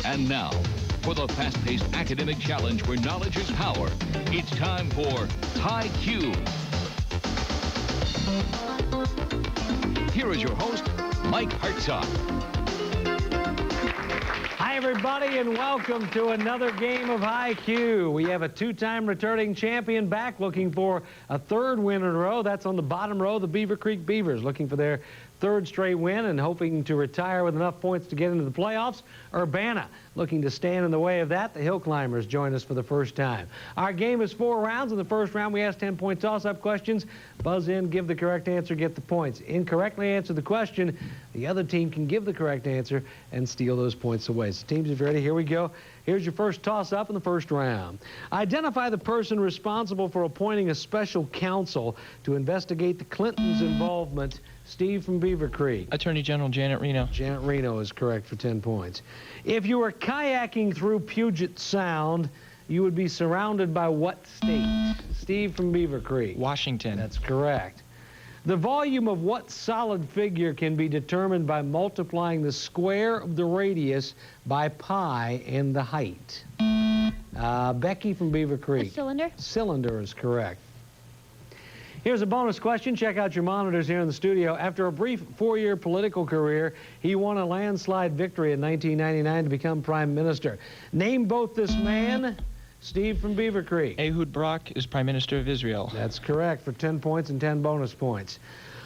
And now, for the fast-paced academic challenge where knowledge is power, it's time for WHIO. Here is your host, Mike Hartzog. Hi, everybody, and welcome to another game of WHIO. We have a two-time returning champion back looking for a third win in a row. That's on the bottom row, the Beavercreek Beavers, looking for their third straight win and hoping to retire with enough points to get into the playoffs. Urbana looking to stand in the way of that. The Hill Climbers join us for the first time. Our game is 4 rounds. In the first round, we ask 10-point toss-up questions. Buzz in, give the correct answer, get the points. Incorrectly answer the question, the other team can give the correct answer and steal those points away. So teams, if you're ready, here we go. Here's your first toss-up in the first round. Identify the person responsible for appointing a special counsel to investigate the Clintons' involvement. Steve from Beavercreek. Attorney General Janet Reno. Janet Reno is correct for 10 points. If you were kayaking through Puget Sound, you would be surrounded by what state? Steve from Beavercreek. Washington. That's correct. The volume of what solid figure can be determined by multiplying the square of the radius by pi and the height? Becky from Beavercreek. A cylinder? Cylinder is correct. Here's a bonus question. Check out your monitors here in the studio. After a brief 4-year political career, he won a landslide victory in 1999 to become prime minister. Name both this man. Steve from Beavercreek. Ehud Barak is Prime Minister of Israel. That's correct for 10 points and 10 bonus points.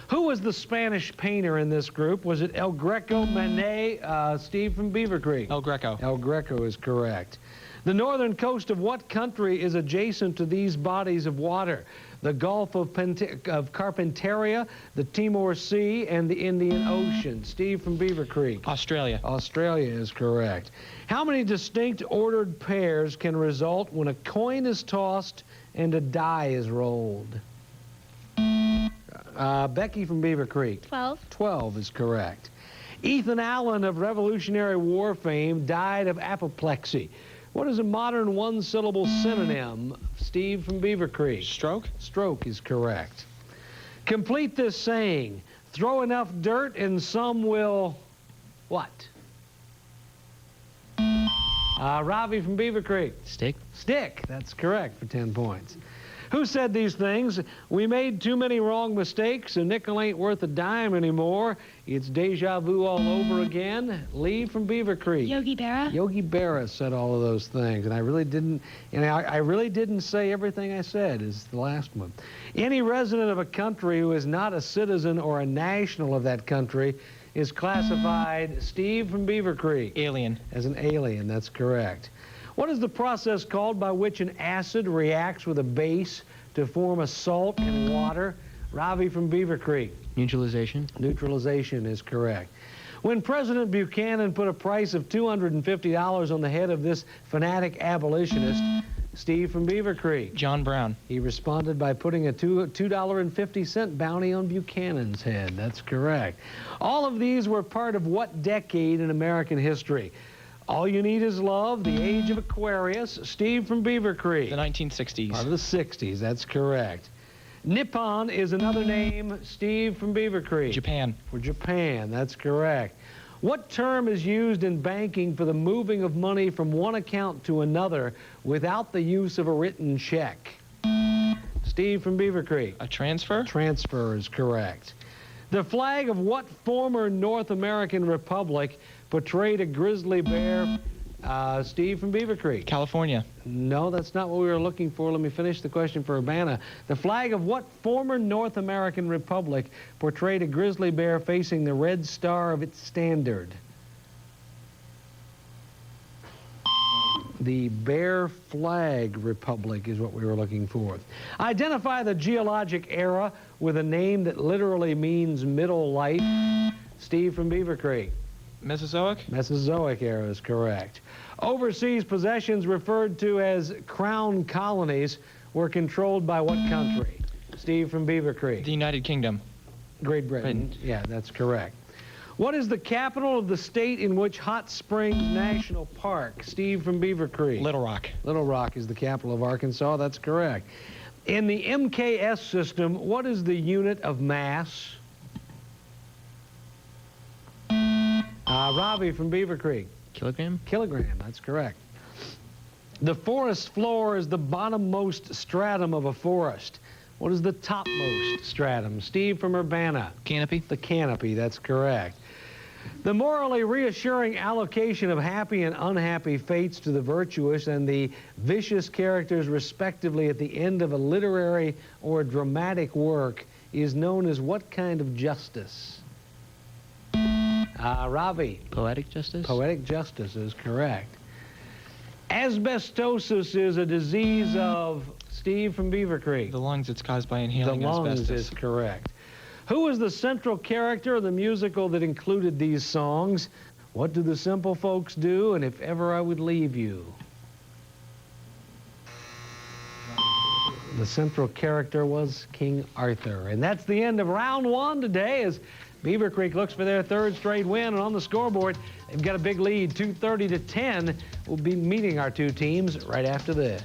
Who was the Spanish painter in this group? Was it El Greco, Manet? Steve from Beavercreek. El Greco. El Greco is correct. The northern coast of what country is adjacent to these bodies of water? The Gulf of Carpentaria, the Timor Sea, and the Indian Ocean. Steve from Beavercreek. Australia. Australia is correct. How many distinct ordered pairs can result when a coin is tossed and a die is rolled? Becky from Beavercreek. 12. 12 is correct. Ethan Allen of Revolutionary War fame died of apoplexy. What is a modern one-syllable synonym? Steve from Beavercreek. Stroke? Stroke is correct. Complete this saying. Throw enough dirt and some will... what? Ravi from Beavercreek. Stick. Stick. That's correct for 10 points. Who said these things? We made too many wrong mistakes. A nickel ain't worth a dime anymore. It's deja vu all over again. Lee from Beavercreek. Yogi Berra. Yogi Berra said all of those things, and I really didn't say everything I said is the last one. Any resident of a country who is not a citizen or a national of that country is classified, Steve from Beavercreek. Alien. As an alien, that's correct. What is the process called by which an acid reacts with a base to form a salt in water? Ravi from Beavercreek. Neutralization. Neutralization is correct. When President Buchanan put a price of $250 on the head of this fanatic abolitionist, Steve from Beavercreek. John Brown. He responded by putting a $2.50 bounty on Buchanan's head. That's correct. All of these were part of what decade in American history? All You Need Is Love, the Age of Aquarius. Steve from Beavercreek. The 1960s. Part of the 60s, that's correct. Nippon is another name. Steve from Beavercreek. Japan. For Japan, that's correct. What term is used in banking for the moving of money from one account to another without the use of a written check? Steve from Beavercreek. A transfer? Transfer is correct. The flag of what former North American republic portrayed a grizzly bear? Steve from Beavercreek. California. No, that's not what we were looking for. Let me finish the question for Urbana. The flag of what former North American republic portrayed a grizzly bear facing the red star of its standard? The Bear Flag Republic is what we were looking for. Identify the geologic era with a name that literally means middle life. Steve from Beavercreek. Mesozoic? Mesozoic era is correct. Overseas possessions referred to as crown colonies were controlled by what country? Steve from Beavercreek. The United Kingdom. Great Britain. Yeah, that's correct. What is the capital of the state in which Hot Springs National Park? Steve from Beavercreek. Little Rock. Little Rock is the capital of Arkansas. That's correct. In the MKS system, what is the unit of mass? Robbie from Beavercreek. Kilogram? Kilogram, that's correct. The forest floor is the bottommost stratum of a forest. What is the topmost stratum? Steve from Urbana. Canopy? The canopy, that's correct. The morally reassuring allocation of happy and unhappy fates to the virtuous and the vicious characters respectively at the end of a literary or dramatic work is known as what kind of justice? Robbie. Poetic justice? Poetic justice is correct. Asbestosis is a disease of Steve from Beavercreek. The lungs. It's caused by The inhaling lungs asbestos. is correct. Who is the central character of the musical that included these songs? What do the simple folks do? And if ever I would leave you. The central character was King Arthur. And that's the end of round one today as Beavercreek looks for their third straight win. And on the scoreboard, they've got a big lead, 230 to 10. We'll be meeting our two teams right after this.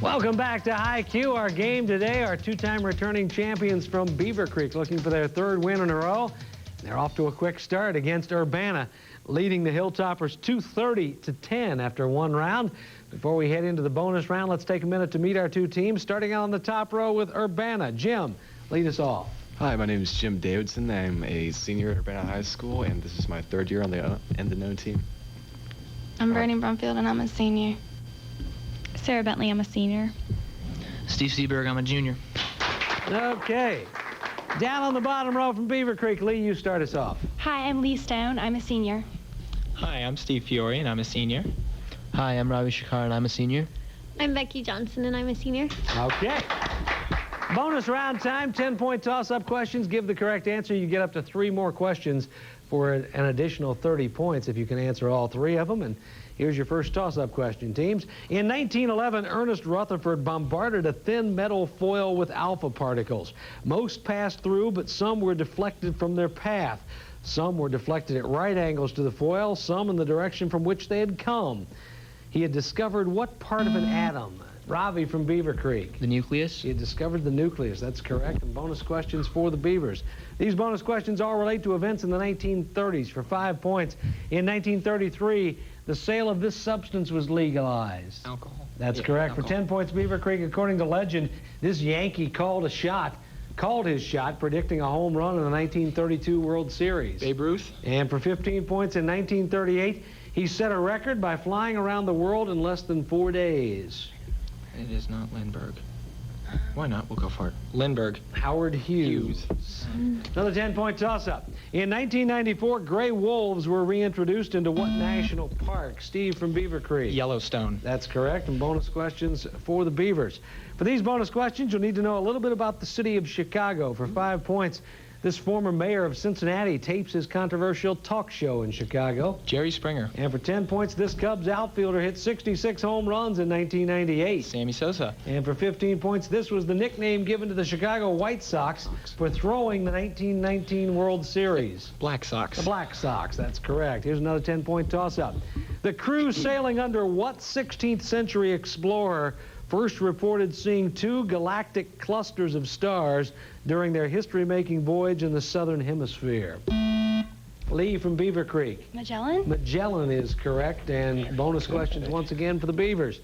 Welcome back to IQ. Our game today, our two-time returning champions from Beavercreek looking for their third win in a row. They're off to a quick start against Urbana, leading the Hilltoppers 230 to 10 after one round. Before we head into the bonus round, let's take a minute to meet our two teams, starting out on the top row with Urbana. Jim, lead us off. Hi, my name is Jim Davidson. I'm a senior at Urbana High School, and this is my third year on the known team. I'm Bernie Brumfield, and I'm a senior. Sarah Bentley, I'm a senior. Steve Seaberg, I'm a junior. Okay. Down on the bottom row from Beavercreek, Lee, you start us off. Hi, I'm Lee Stone. I'm a senior. Hi, I'm Steve Fiore, and I'm a senior. Hi, I'm Ravi Shakar, and I'm a senior. I'm Becky Johnson, and I'm a senior. Okay. Bonus round time, 10-point toss-up questions. Give the correct answer. You get up to 3 more questions for an additional 30 points if you can answer all 3 of them. And here's your first toss-up question, teams. In 1911, Ernest Rutherford bombarded a thin metal foil with alpha particles. Most passed through, but some were deflected from their path. Some were deflected at right angles to the foil, some in the direction from which they had come. He had discovered what part of an atom? Ravi from Beavercreek. The nucleus? He had discovered the nucleus. That's correct. And bonus questions for the Beavers. These bonus questions all relate to events in the 1930s for 5 points. In 1933, the sale of this substance was legalized. Alcohol. That's Yeah, correct. alcohol. For 10 points, Beavercreek, according to legend, this Yankee called his shot, predicting a home run in the 1932 World Series. Babe Ruth. And for 15 points in 1938, he set a record by flying around the world in less than 4 days. It is not Lindbergh. Why not? We'll go for it. Lindbergh. Howard Hughes. Another 10-point toss-up. In 1994, gray wolves were reintroduced into what national park? Steve from Beavercreek. Yellowstone. That's correct. And bonus questions for the Beavers. For these bonus questions, you'll need to know a little bit about the city of Chicago. For 5 points, this former mayor of Cincinnati tapes his controversial talk show in Chicago. Jerry Springer. And for 10 points, this Cubs outfielder hit 66 home runs in 1998. Sammy Sosa. And for 15 points, this was the nickname given to the Chicago White Sox for throwing the 1919 World Series. Black Sox. The Black Sox, that's correct. Here's another 10-point toss-up. The crew sailing under what 16th century explorer first reported seeing 2 galactic clusters of stars during their history-making voyage in the southern hemisphere? Lee from Beavercreek. Magellan? Magellan is correct, and bonus questions once again for the Beavers.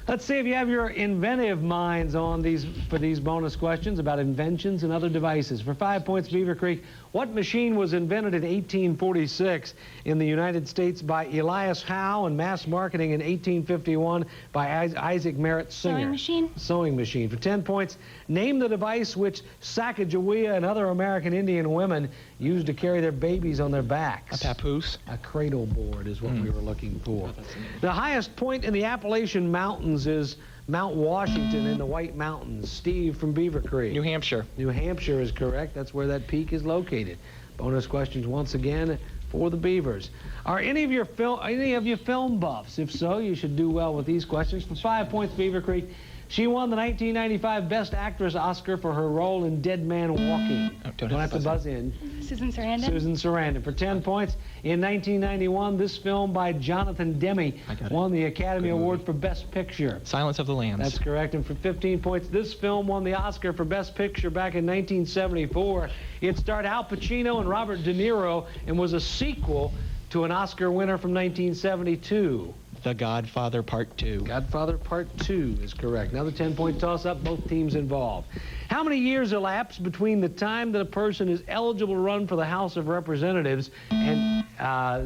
Let's see if you have your inventive minds on for these bonus questions about inventions and other devices. For 5 points, Beavercreek, what machine was invented in 1846 in the United States by Elias Howe and mass marketing in 1851 by Isaac Merritt Singer? Sewing machine? Sewing machine. For 10 points, name the device which Sacagawea and other American Indian women used to carry their babies on their backs. A papoose. A cradle board is what we were looking for. The highest point in the Appalachian Mountains is Mount Washington in the White Mountains. Steve from Beavercreek. New Hampshire. New Hampshire is correct. That's where that peak is located. Bonus questions once again for the Beavers. Are any of you film buffs? If so, you should do well with these questions. For 5 points, Beavercreek, She won the 1995 Best Actress Oscar for her role in Dead Man Walking. Don't have to buzz in. Susan Sarandon. Susan Sarandon for 10 points. In 1991, this film by Jonathan Demme won the Academy Award for Best Picture. Silence of the Lambs. That's correct. And for 15 points, this film won the Oscar for Best Picture back in 1974. It starred Al Pacino and Robert De Niro and was a sequel to an Oscar winner from 1972. The Godfather Part 2. Godfather Part 2 is correct. Another 10-point toss-up, both teams involved. How many years elapse between the time that a person is eligible to run for the House of Representatives and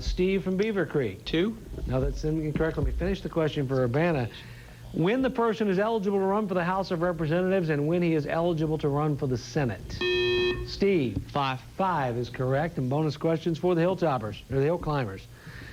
Steve from Beavercreek? 2? No, that's incorrect. Let me finish the question for Urbana. When the person is eligible to run for the House of Representatives and when he is eligible to run for the Senate? Steve. 5. 5 is correct. And bonus questions for the Hilltoppers, or the Hill Climbers.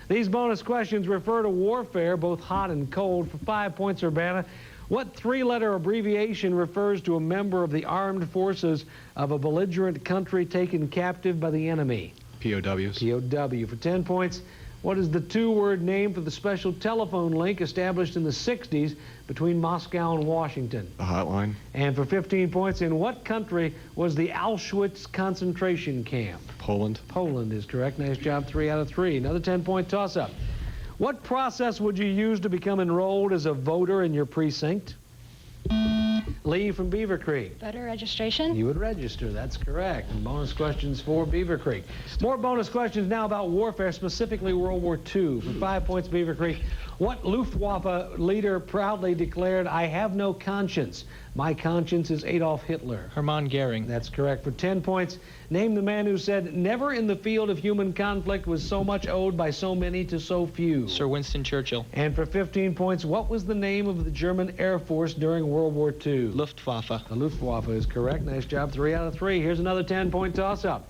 These bonus questions refer to warfare, both hot and cold. For 5 points, Urbana, what three-letter abbreviation refers to a member of the armed forces of a belligerent country taken captive by the enemy? POWs. POW. For 10 points, what is the two-word name for the special telephone link established in the 60s between Moscow and Washington? The hotline. And for 15 points, in what country was the Auschwitz concentration camp? Poland. Poland is correct. Nice job, 3 out of 3. Another 10-point toss-up. What process would you use to become enrolled as a voter in your precinct? Lee from Beavercreek. Voter registration. You would register, that's correct. And bonus questions for Beavercreek. More bonus questions now about warfare, specifically World War II. For 5 points, Beavercreek. What Luftwaffe leader proudly declared, "I have no conscience. My conscience is Adolf Hitler"? Hermann Goering. That's correct. For 10 points, name the man who said, "Never in the field of human conflict was so much owed by so many to so few." Sir Winston Churchill. And for 15 points, what was the name of the German Air Force during World War II? Luftwaffe. The Luftwaffe is correct. Nice job, 3 out of 3. Here's another 10-point toss-up.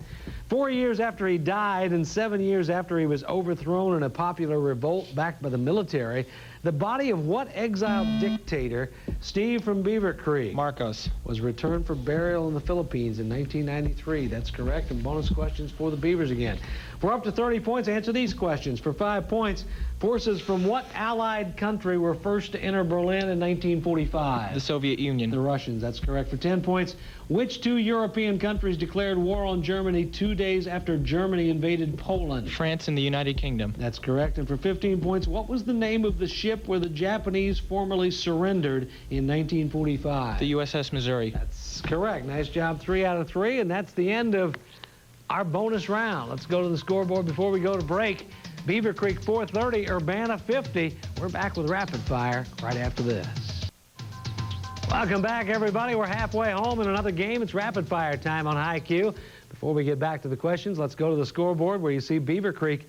4 years after he died and 7 years after he was overthrown in a popular revolt backed by the military, the body of what exiled dictator, Steve from Beavercreek, Marcos, was returned for burial in the Philippines in 1993? That's correct. And bonus questions for the Beavers again. For up to 30 points, answer these questions. For 5 points, forces from what Allied country were first to enter Berlin in 1945? the Soviet Union. The Russians. That's correct. For 10 points, which two European countries declared war on Germany 2 days after Germany invaded Poland? France and the United Kingdom. That's correct. And for 15 points, what was the name of the ship where the Japanese formally surrendered in 1945? The USS Missouri. That's correct. Nice job, 3 out of 3. And that's the end of our bonus round. Let's go to the scoreboard before we go to break. Beavercreek 430, Urbana 50. We're back with Rapid Fire right after this. Welcome back, everybody. We're halfway home in another game. It's Rapid Fire time on WHIO. Before we get back to the questions, let's go to the scoreboard where you see Beavercreek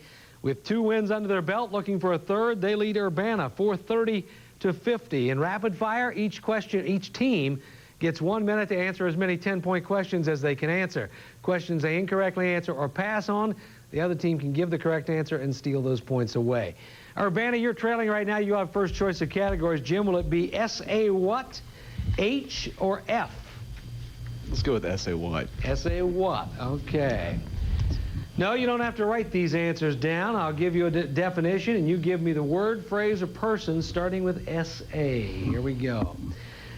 with 2 wins under their belt, looking for a third. They lead Urbana 430 to 50. In Rapid Fire, each team gets 1 minute to answer as many 10-point questions as they can answer. Questions they incorrectly answer or pass on, the other team can give the correct answer and steal those points away. Urbana, you're trailing right now. You have first choice of categories. Jim, will it be S.A. what, H, or F? Let's go with S.A. what. S.A. what? Okay. No, you don't have to write these answers down. I'll give you a definition, and you give me the word, phrase, or person starting with S.A. Here we go.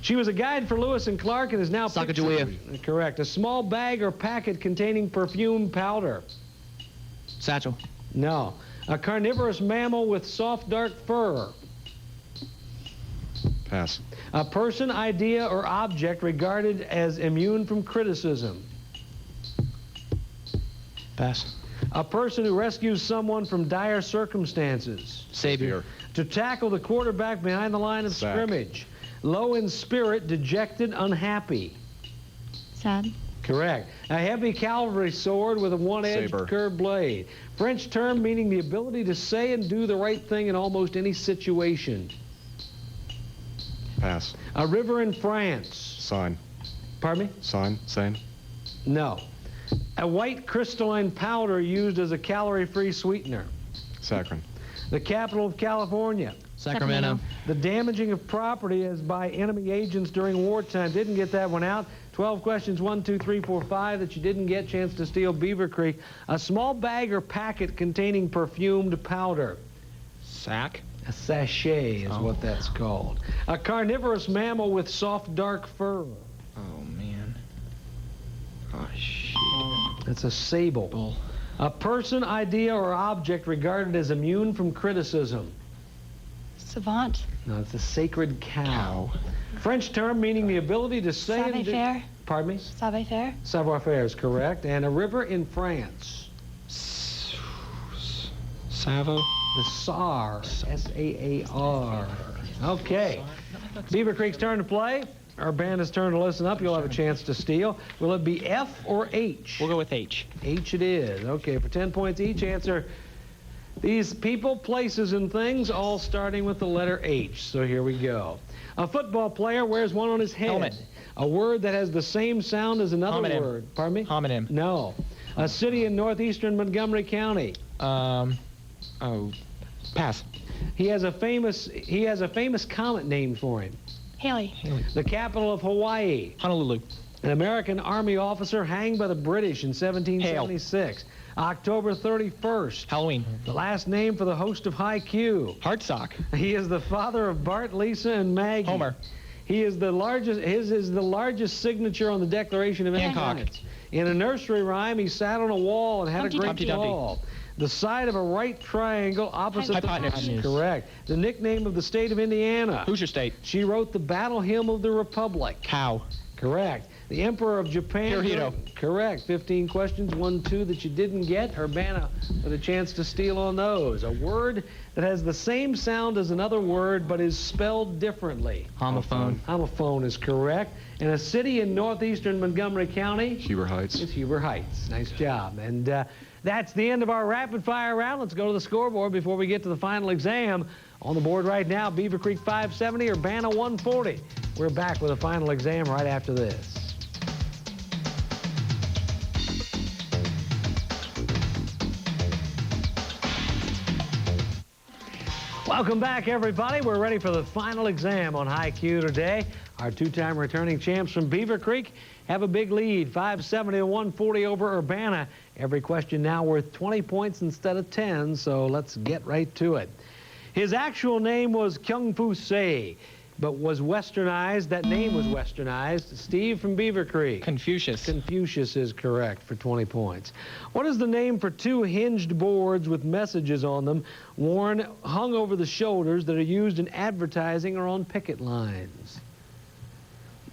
She was a guide for Lewis and Clark and is now... Sacagawea. Correct. A small bag or packet containing perfumed powder. Satchel. No. A carnivorous mammal with soft, dark fur. Pass. A person, idea, or object regarded as immune from criticism. Pass. A person who rescues someone from dire circumstances. Savior. To tackle the quarterback behind the line of Sack. scrimmage. Low in spirit, dejected, unhappy. Sad. Correct. A heavy cavalry sword with a one-edged Saber. curved blade. French term meaning the ability to say and do the right thing in almost any situation. Pass. A river in France. Sign. Pardon me? Sign. Same. No. A white crystalline powder used as a calorie-free sweetener. Saccharin. The capital of California. Sacramento. The damaging of property as by enemy agents during wartime. Didn't get that one out. 12 questions, 1, 2, 3, 4, 5 that you didn't get. Chance to steal Beavercreek. A small bag or packet containing perfumed powder. Sack. A sachet is what that's called. A carnivorous mammal with soft, dark fur. Oh, man. Oh, shit. That's a sable. Bull. A person, idea, or object regarded as immune from criticism. Savant. No, it's a sacred cow. French term meaning the ability to say and do... Savoir-faire. Pardon me? Savoir-faire. Savoir-faire is correct. And a river in France. Savo? The Saar. S-A-A-R. Okay. Beavercreek's turn to play. Urbana's turn to listen up. You'll have a chance to steal. Will it be F or H? We'll go with H. H it is. Okay, for 10 points each, answer these people, places, and things, all starting with the letter H. So here we go. A football player wears one on his head. Helmet. A word that has the same sound as another Homonym. word. Pardon me? Homonym. No. A city in northeastern Montgomery County. Oh, pass. He has a famous comet named for him. Haley. The capital of Hawaii. Honolulu. An American Army officer hanged by the British in 1776. October 31st. Halloween. The last name for the host of WHIO. Hartsock. He is the father of Bart, Lisa, and Maggie. Homer. He is the largest. His is the largest signature on the Declaration of Hancock. Independence. In a nursery rhyme, he sat on a wall and had Humpty a great Dumpty. Humpty fall. The side of a right triangle opposite the Hypotenuse. correct. The nickname of the state of Indiana. Hoosier State. She wrote the battle hymn of the Republic. Cow. Correct. The Emperor of Japan. Hirohito. Correct. 15 questions, 1, 2 that you didn't get. Urbana with a chance to steal on those. A word that has the same sound as another word but is spelled differently. Homophone. Homophone is correct. And a city in northeastern Montgomery County. Huber Heights. It's Huber Heights. Nice job. And that's the end of our rapid fire round. Let's go to the scoreboard before we get to the final exam. On the board right now, Beavercreek 570, Urbana 140. We're back with a final exam right after this. Welcome back, everybody. We're ready for the final exam on WHIO today. Our two-time returning champs from Beavercreek have a big lead, 570 to 140 over Urbana. Every question now worth 20 points instead of 10, so let's get right to it. His actual name was Kyung Fu Se, but was westernized. That name was westernized. Steve from Beavercreek. Confucius. Confucius is correct for 20 points. What is the name for two hinged boards with messages on them hung over the shoulders that are used in advertising or on picket lines?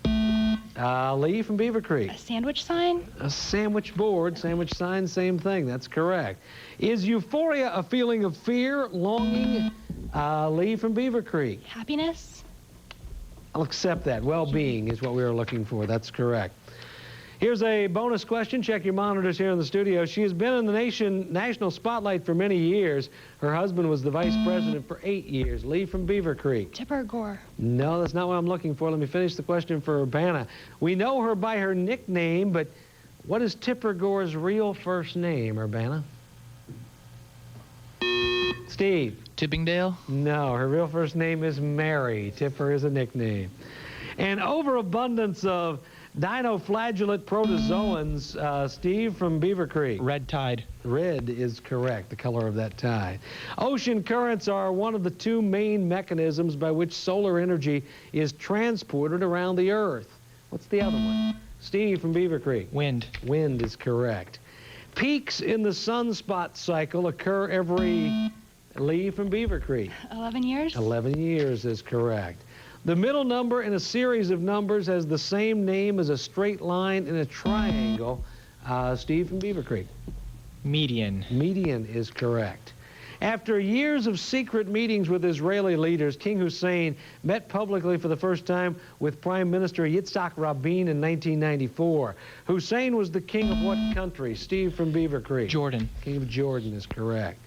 Lee from Beavercreek. A sandwich sign. A sandwich board, sandwich sign, same thing. That's correct. Is euphoria a feeling of fear, longing? Lee from Beavercreek. Happiness. I'll accept that. Well-being is what we were looking for. That's correct. Here's a bonus question. Check your monitors here in the studio. She has been in the national spotlight for many years. Her husband was the vice president for 8 years. Lee from Beavercreek. Tipper Gore. No, that's not what I'm looking for. Let me finish the question for Urbana. We know her by her nickname, but what is Tipper Gore's real first name, Urbana? Steve. Tippingdale. No, her real first name is Mary. Tipper is a nickname. An overabundance of dinoflagellate protozoans. Steve from Beavercreek. Red tide. Red is correct, the color of that tide. Ocean currents are one of the two main mechanisms by which solar energy is transported around the Earth. What's the other one? Steve from Beavercreek. Wind. Wind is correct. Peaks in the sunspot cycle occur every... Lee from Beavercreek. 11 years. 11 years is correct. The middle number in a series of numbers has the same name as a straight line in a triangle. Steve from Beavercreek. Median. Median is correct. After years of secret meetings with Israeli leaders, King Hussein met publicly for the first time with Prime Minister Yitzhak Rabin in 1994. Hussein was the king of what country? Steve from Beavercreek. Jordan. King of Jordan is correct.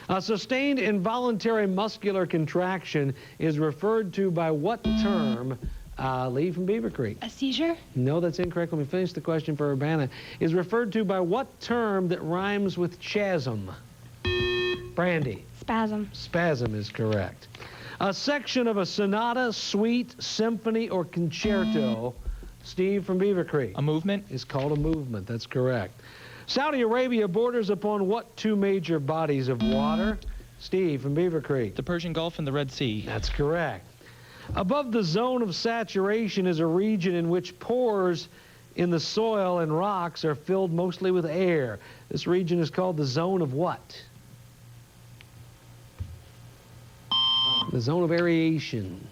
A sustained involuntary muscular contraction is referred to by what term? Lee from Beavercreek. A seizure. No, that's incorrect. Let me finish the question for Urbana. Is referred to by what term that rhymes with chasm? Brandy. Spasm. Spasm is correct. A section of a sonata, suite, symphony, or concerto, Steve from Beavercreek, A movement. is called a movement. That's correct. Saudi Arabia borders upon what two major bodies of water? Steve from Beavercreek. The Persian Gulf and the Red Sea. That's correct. Above the zone of saturation is a region in which pores in the soil and rocks are filled mostly with air. This region is called the zone of what? The zone of aeration.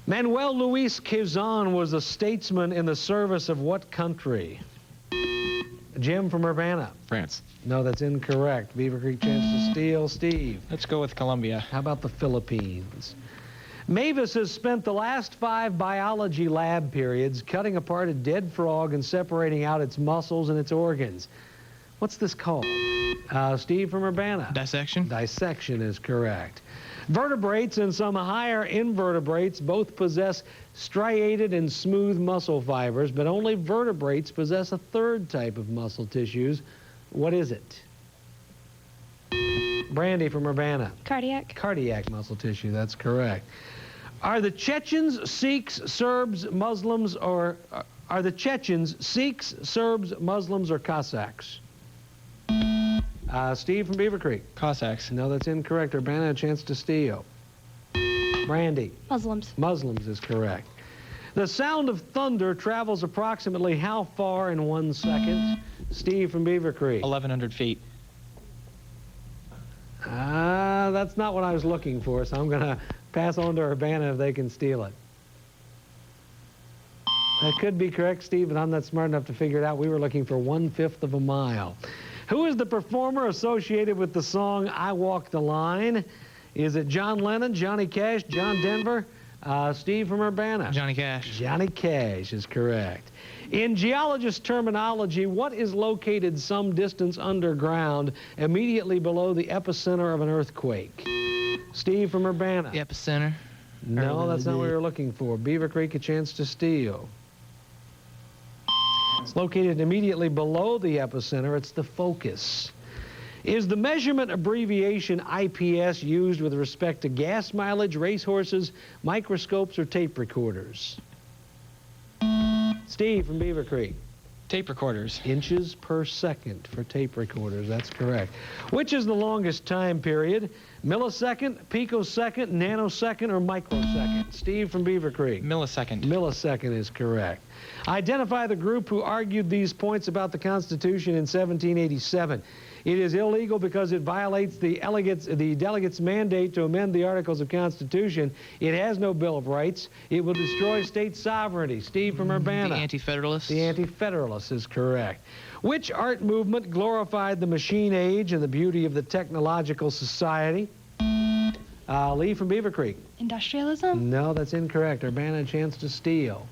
Manuel Luis Quezon was a statesman in the service of what country? Jim from Urbana. France. No, that's incorrect. Beavercreek chance to steal. Steve. Let's go with Colombia. How about the Philippines? Mavis has spent the last 5 biology lab periods cutting apart a dead frog and separating out its muscles and its organs. What's this called? Steve from Urbana. Dissection. Dissection is correct. Vertebrates and some higher invertebrates both possess striated and smooth muscle fibers, but only vertebrates possess a third type of muscle tissues. What is it? Brandy from Urbana. Cardiac. Cardiac muscle tissue, that's correct. Are the Chechens, Sikhs, Serbs, Muslims, or are the Chechens Sikhs, Serbs, Muslims, or Cossacks? Steve from Beavercreek. Cossacks. No, that's incorrect. Urbana, a chance to steal. Brandy. Muslims. Muslims is correct. The sound of thunder travels approximately how far in 1 second? Steve from Beavercreek. 1,100 feet. That's not what I was looking for, so I'm going to pass on to Urbana if they can steal it. That could be correct, Steve, but I'm not smart enough to figure it out. We were looking for 1/5 of a mile. Who is the performer associated with the song I Walk the Line? Is it John Lennon, Johnny Cash, John Denver? Steve from Urbana. Johnny Cash. Johnny Cash is correct. In geologist terminology, what is located some distance underground immediately below the epicenter of an earthquake? Steve from Urbana. The epicenter. No, that's not what we were looking for. Beavercreek, a chance to steal. It's located immediately below the epicenter. It's the focus. Is the measurement abbreviation IPS used with respect to gas mileage, racehorses, microscopes, or tape recorders? Steve from Beavercreek. Tape recorders. Inches per second for tape recorders. That's correct. Which is the longest time period? Millisecond, picosecond, nanosecond, or microsecond? Steve from Beavercreek. Millisecond. Millisecond is correct. Identify the group who argued these points about the Constitution in 1787. It is illegal because it violates the delegates' mandate to amend the Articles of Constitution. It has no Bill of Rights. It will destroy state sovereignty. Steve from Urbana. The Anti-Federalists. The Anti-Federalists is correct. Which art movement glorified the machine age and the beauty of the technological society? Lee from Beavercreek. Industrialism. No, that's incorrect. Urbana, a chance to steal.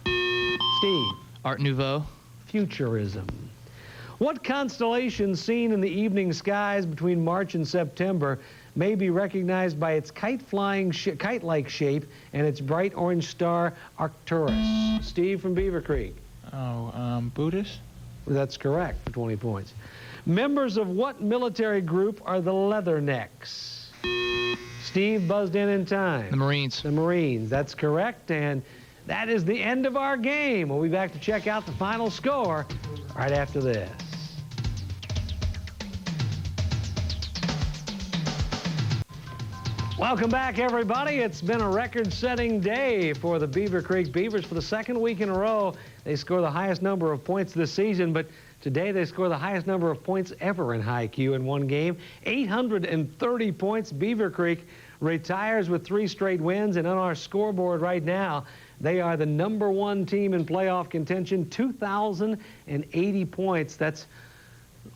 Steve. Art Nouveau. Futurism. What constellation seen in the evening skies between March and September may be recognized by its kite-like shape and its bright orange star Arcturus? Steve from Beavercreek. Oh, Buddhist? That's correct for 20 points. Members of what military group are the Leathernecks? Steve buzzed in time. The Marines. The Marines. That's correct, and that is the end of our game. We'll be back to check out the final score right after this. Welcome back, everybody. It's been a record-setting day for the Beavercreek Beavers. For the second week in a row, they score the highest number of points this season, but today they score the highest number of points ever in WHIO in one game. 830 points. Beavercreek retires with 3 straight wins, and on our scoreboard right now, they are the #1 team in playoff contention, 2,080 points. That's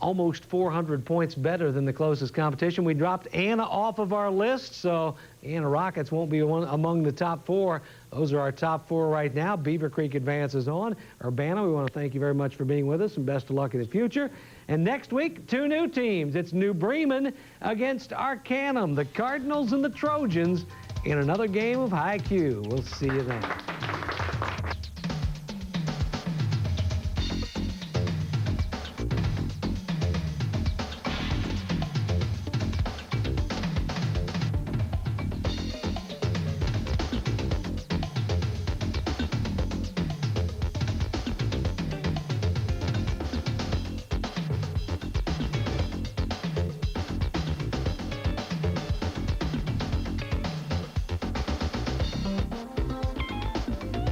almost 400 points better than the closest competition. We dropped Anna off of our list, so Anna Rockets won't be among the top 4. Those are our top 4 right now. Beavercreek advances on. Urbana, we want to thank you very much for being with us, and best of luck in the future. And next week, 2 new teams. It's New Bremen against Arcanum, the Cardinals and the Trojans, in another game of WHIO. We'll see you then.